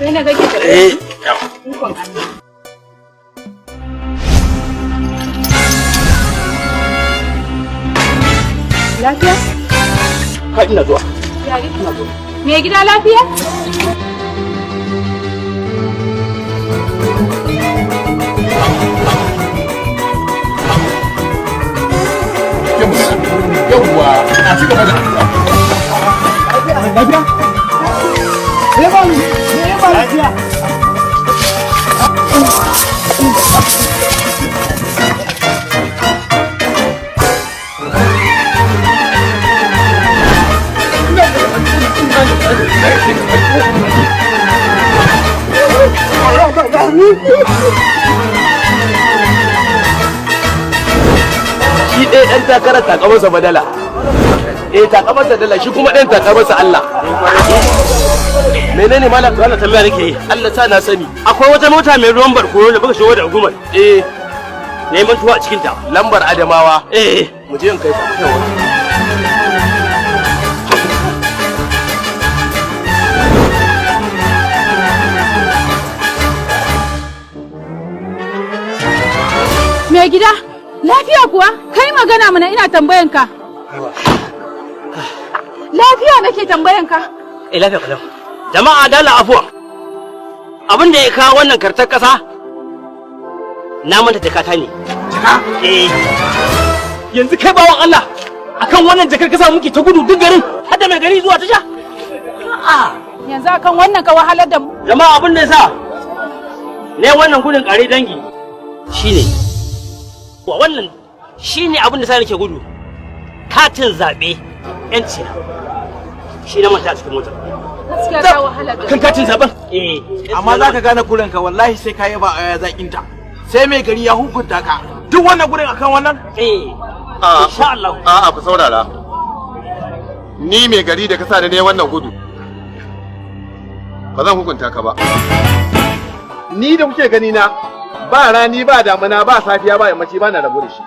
Sai na kake da ikon Allah. Lafiya? Ka ina zuwa. Ya ina zuwa. Me gida lafiya? Yawwa, a ci gaba da addu'a. Lafiya? Lafiya? Shi ɗaya ɗan takarar takamarsa badala. Takamarsa dala, shi kuma ɗan takamarsa Allah. Menene malam? Wannan tambaya nake yi. Allah sa na sani. Akwai wata mota mai ruwan barkono da baka shigo da hukumar. Ne mantuwa a cikin ta. Lambar Adamawa. Mu je in kai ta. Me gida? Lafiya kuwa? Kai magana mana ina tambayanka. Lafiya nake tambayanka. Lafiya kalau. Jama'a dala afuwa. Abin da ya kawo wannan kartar kasa na manta jakata ne. Jaka? Yanzu kai bawan Allah akan wannan jakar kasa muke ta gudu duk garin har da mai gari zuwa tasha. Yanzu akan wannan ka wahalar da mu. Jama'a abin da yasa ne wannan gudun kare dangi shine wannan shine abin da sai nake gudu. Katin zabe yanci shi na manta a cikin motar. Gaskiya ta wahala da kan katin zaben. Amma zaka gane kuranka wallahi sai ka yaba zakin ta. Sai mai gari ya hukunta ka. Duk wannan gurin akan wannan? Insha Allah. A'a ku saurara. Ni mai gari da kasa da ne wannan gudu. Ba zan hukunta ka ba. Ni da kuke gani na ba rani ba damuna ba safiya ba yammaci ba na rabu da shi.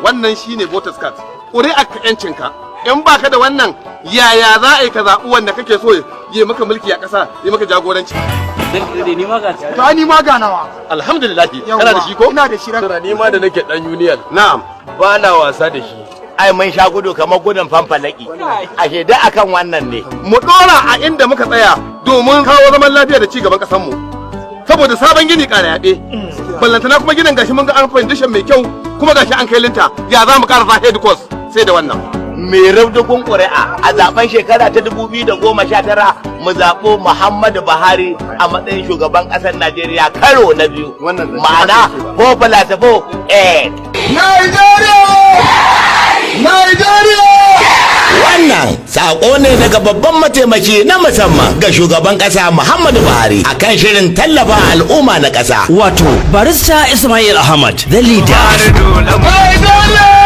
Wannan shine voters card. Ƙuri'ar ka ƴancinka. In baka da wannan yaya za a yi ka zaɓi wanda kake so ya maka mulki a ƙasa ya maka jagoranci. Ni ma ga To ni ma ganawa. Alhamdulillah. Kana da shi ko? Ina da shi ran. ni ma da nake dan union. Na'am. Ba na wasa da shi. Ai mun sha gudu kamar gudun fanfalaki. Ashe da akan wannan ne. Mu ɗora a inda muka tsaya domin kawo zaman lafiya da ci gaban ƙasar mu. Saboda sabon gini ƙara yaɗe. Ballantana kuma ginin gashi mun ga an foundation mai kyau kuma gashi an kai linta. Ya za mu ƙara za head course sai da wannan. Mai rabdukun ƙuri'a a zaben shekara ta 2019 mu zaɓo Muhammadu Buhari a matsayin shugaban ƙasar Najeriya karo na biyu. Ma'ana popular to vote. Nigeria! Wannan saƙo ne daga babban mataimaki na musamman ga shugaban ƙasa Muhammadu Buhari akan shirin tallafa al'umma na ƙasa. Wato Barista Ismail Ahmad, the leader. Nigeria!